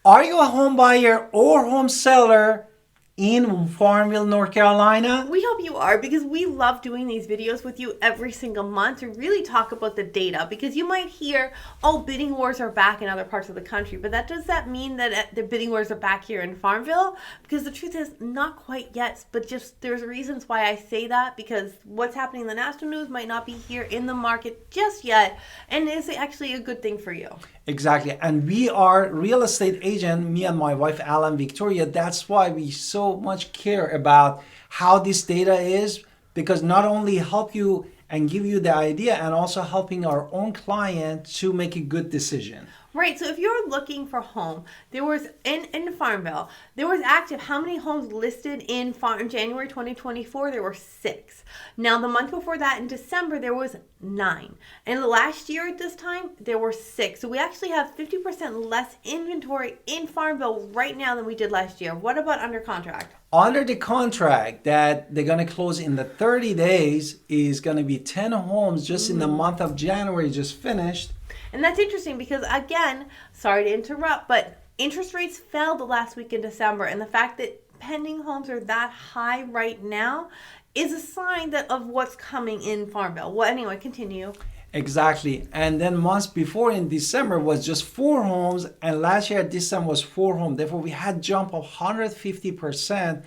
Are you a home buyer or home seller in Farmville, North Carolina? We hope you are, because we love doing these videos with you every single month to really talk about the data, because you might hear, oh, bidding wars are back in other parts of the country, but does that mean that the bidding wars are back here in Farmville? Because the truth is, not quite yet, but just there's reasons why I say that, because what's happening in the national news might not be here in the market just yet, and is actually a good thing for you. Exactly. And we are real estate agent, me and my wife, Alan Victoria. That's why we so much care about how this data is, because not only help you and give you the idea, and also helping our own client to make a good decision. Right, so if you're looking for a home, there was in Farmville, there was active. How many homes listed in January 2024? There were 6. Now the month before that, in December, there was 9. And last year at this time, there were 6. So we actually have 50% less inventory in Farmville right now than we did last year. What about under contract? Under the contract that they're going to close in the 30 days is going to be 10 homes just in the month of January, just finished. And that's interesting because, again, sorry to interrupt, but interest rates fell the last week in December. And the fact that pending homes are that high right now is a sign of what's coming in Farmville. Well, anyway, continue. Exactly. And then months before in December was just 4 homes, and last year at this time was 4 homes. Therefore, we had jump of 150%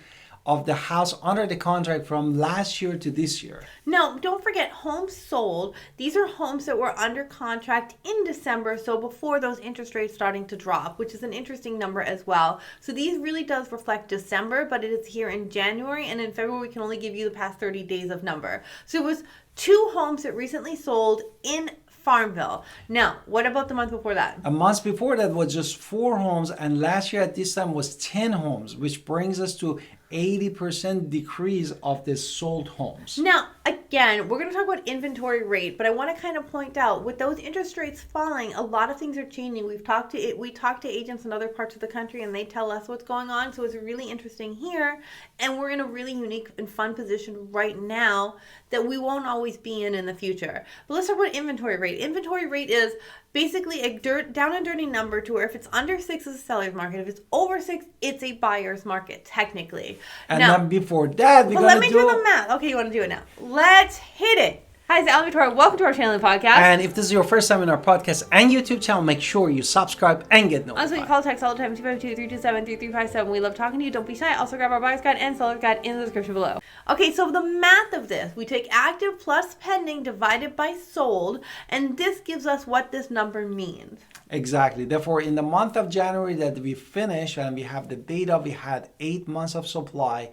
of the house under the contract from last year to this year. Now, don't forget, homes sold. These are homes that were under contract in December, so before those interest rates starting to drop, which is an interesting number as well. So these really does reflect December, but it is here in January, and in February we can only give you the past 30 days of number. So it was 2 homes that recently sold in Farmville. Now, what about the month before that? A month before that was just 4 homes, and last year at this time was 10 homes, which brings us to 80% decrease of the sold homes. Now, again, we're going to talk about inventory rate, but I want to kind of point out, with those interest rates falling, a lot of things are changing. We talk to agents in other parts of the country, and they tell us what's going on. So it's really interesting here, and we're in a really unique and fun position right now that we won't always be in the future. But let's talk about inventory rate. Inventory rate is basically a down and dirty number to where if it's under 6, it's a seller's market. If it's over 6, it's a buyer's market, technically. And now, then before that, we're going to let me do the math. Okay, you want to do it now. Let's hit it. Hi, it's Alan Victoria. Welcome to our channel and podcast. And if this is your first time in our podcast and YouTube channel, make sure you subscribe and get notified. Also, you call text all the time, 252-327-3357. We love talking to you. Don't be shy. Also, grab our buyer's guide and seller's guide in the description below. Okay, so the math of this, we take active plus pending divided by sold, and this gives us what this number means. Exactly. Therefore, in the month of January that we finished, and we have the data, we had 8 months of supply.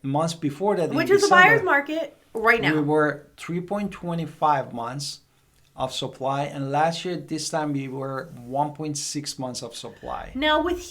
Months before that, which is the buyer's market right now. We were 3.25 months of supply, and last year this time we were 1.6 months of supply. Now, with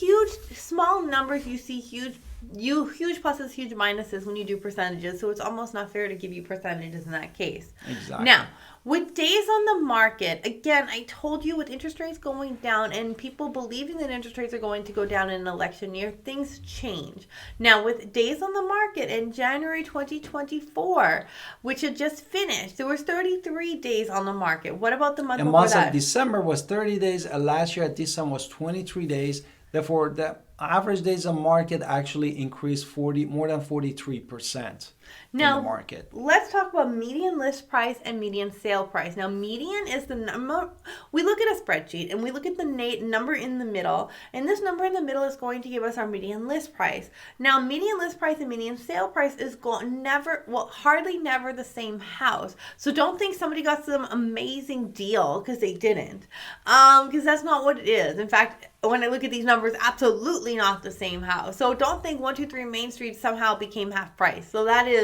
small numbers, you see huge pluses, huge minuses when you do percentages, so it's almost not fair to give you percentages in that case. Exactly. Now, with days on the market, again, I told you with interest rates going down and people believing that interest rates are going to go down in an election year, things change. Now, with days on the market in January 2024, which had just finished, there was 33 days on the market. What about the month before that? The month of December was 30 days, and last year at this time was 23 days. Therefore, the average days on market actually increased more than 43%. Now, in the market. Let's talk about median list price and median sale price. Now, median is the number. We look at a spreadsheet and we look at the number in the middle, and this number in the middle is going to give us our median list price. Now, median list price and median sale price is hardly never the same house. So don't think somebody got some amazing deal, because they didn't, because that's not what it is. In fact, when I look at these numbers, absolutely not the same house. So don't think 123 Main Street somehow became half price. So that is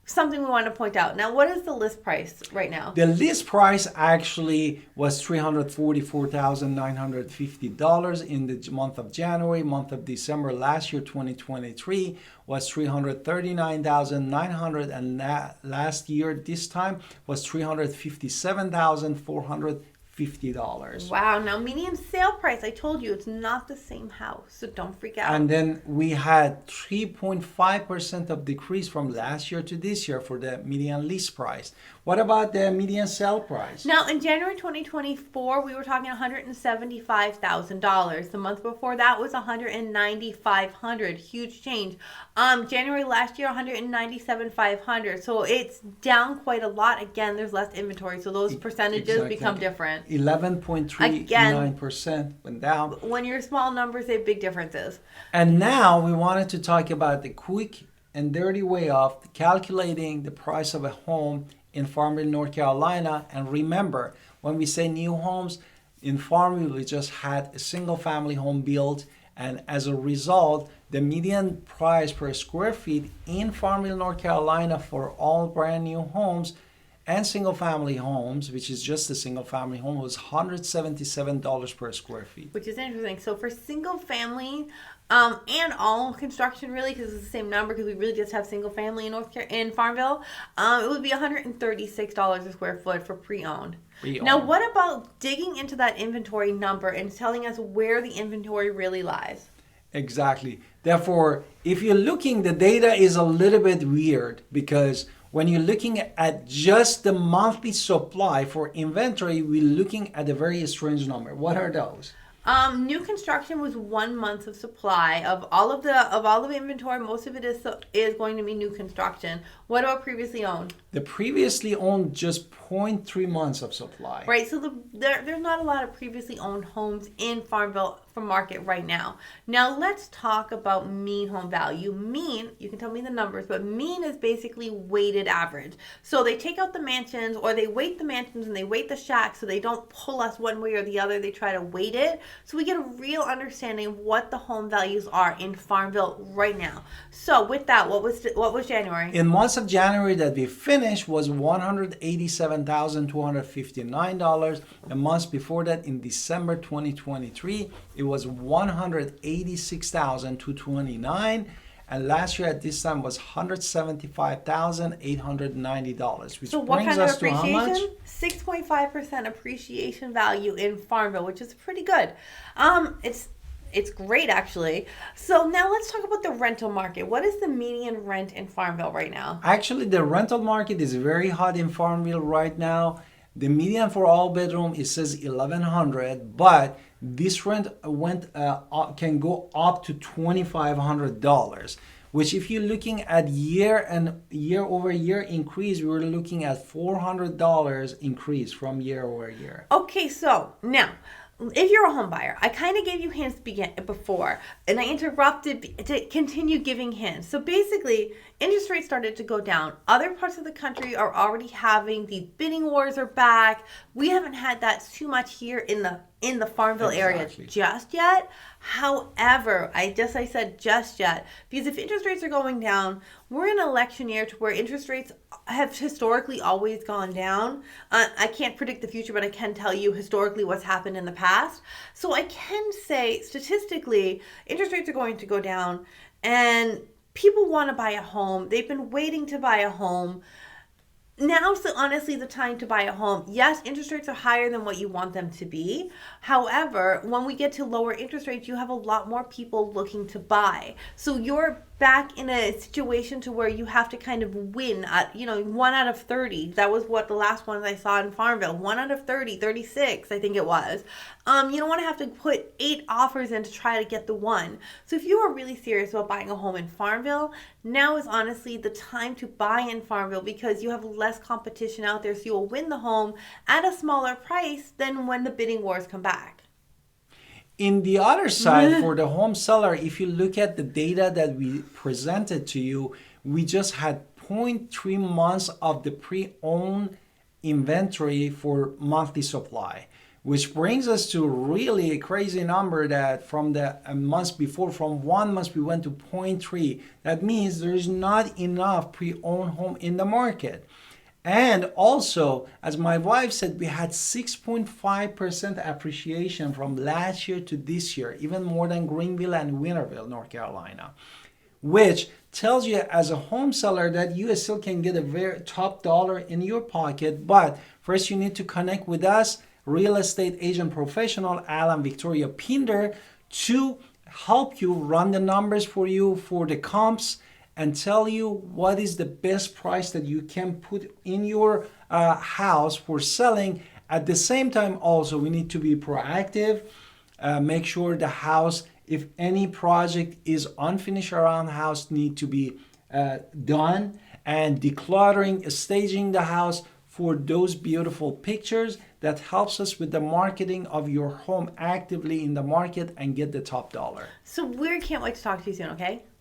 something we want to point out. Now, what is the list price right now? The list price actually was $344,950 in the month of January. Month of December last year, 2023, was $339,900, and last year this time was $357,450. $50. Wow. Now, median sale price, I told you, it's not the same house. So don't freak out. And then we had 3.5% of decrease from last year to this year for the median list price. What about the median sale price? Now, in January 2024, we were talking $175,000. The month before that was $190,500. Huge change. January last year, $197,500. So it's down quite a lot. Again, there's less inventory, so those percentages become different. 11.39% went down. When you're small numbers, they have big differences. And now we wanted to talk about the quick and dirty way of calculating the price of a home in Farmville, North Carolina. And remember, when we say new homes, in Farmville, we just had a single family home built. And as a result, the median price per square feet in Farmville, North Carolina for all brand new homes and single family homes, which is just a single family home, was $177 per square feet. Which is interesting. So for single family and all construction, really, because it's the same number, because we really just have single family in Farmville, it would be $136 a square foot for pre-owned. Now, what about digging into that inventory number and telling us where the inventory really lies? Exactly. Therefore, if you're looking, the data is a little bit weird, because when you're looking at just the monthly supply for inventory, we're looking at a very strange number. What are those? New construction was 1 month of supply of all of the inventory. Most of it is going to be new construction. What about previously owned? The previously owned just 0.3 months of supply. Right. So there's not a lot of previously owned homes in Farmville for market right now. Now let's talk about mean home value. Mean, you can tell me the numbers, but mean is basically weighted average. So they take out the mansions, or they weight the mansions and they weight the shacks, so they don't pull us one way or the other. They try to weight it, so we get a real understanding of what the home values are in Farmville right now. So with that, what was January? In months of January that we finished was $187,259. The months before that, in December 2023, it was $186,229. And last year at this time was $175,890, which so what brings kind us of to how much? 6.5% appreciation value in Farmville, which is pretty good. It's great, actually. So now let's talk about the rental market. What is the median rent in Farmville right now? Actually, the rental market is very hot in Farmville right now. The median for all bedroom, it says $1,100, but this rent can go up to $2,500, which if you're looking at year over year increase, we're looking at $400 increase from year over year. Okay, so now, if you're a home buyer, I kind of gave you hints before, and I interrupted to continue giving hints. So basically, interest rates started to go down. Other parts of the country are already having these bidding wars are back. We haven't had that too much here in the Farmville area just yet. However, I said just yet, because if interest rates are going down, we're in an election year to where interest rates have historically always gone down. I can't predict the future, but I can tell you historically what's happened in the past. So I can say statistically, interest rates are going to go down, and people want to buy a home. They've been waiting to buy a home. Now's honestly the time to buy a home. Yes, interest rates are higher than what you want them to be. However, when we get to lower interest rates, you have a lot more people looking to buy. So you're back in a situation to where you have to kind of win at, 1 out of 30. That was what the last ones I saw in Farmville. 1 out of 30, 36, I think it was. You don't want to have to put 8 offers in to try to get the one. So if you are really serious about buying a home in Farmville, now is honestly the time to buy in Farmville, because you have less competition out there, so you'll win the home at a smaller price than when the bidding wars come back. In the other side, for the home seller, if you look at the data that we presented to you, we just had 0.3 months of the pre-owned inventory for monthly supply, which brings us to really a crazy number that from the months before, from 1 month, we went to 0.3. That means there's not enough pre-owned home in the market. And also, as my wife said, we had 6.5% appreciation from last year to this year, even more than Greenville and Winterville, North Carolina, which tells you as a home seller that you still can get a very top dollar in your pocket. But first, you need to connect with us. real estate agent professional, Alan Victoria Pinder, to help you run the numbers for you for the comps and tell you what is the best price that you can put in your house for selling. At the same time, also, we need to be proactive. Make sure the house, if any project is unfinished around the house, need to be done, and decluttering, staging the house for those beautiful pictures that helps us with the marketing of your home actively in the market and get the top dollar. So we can't wait to talk to you soon, okay?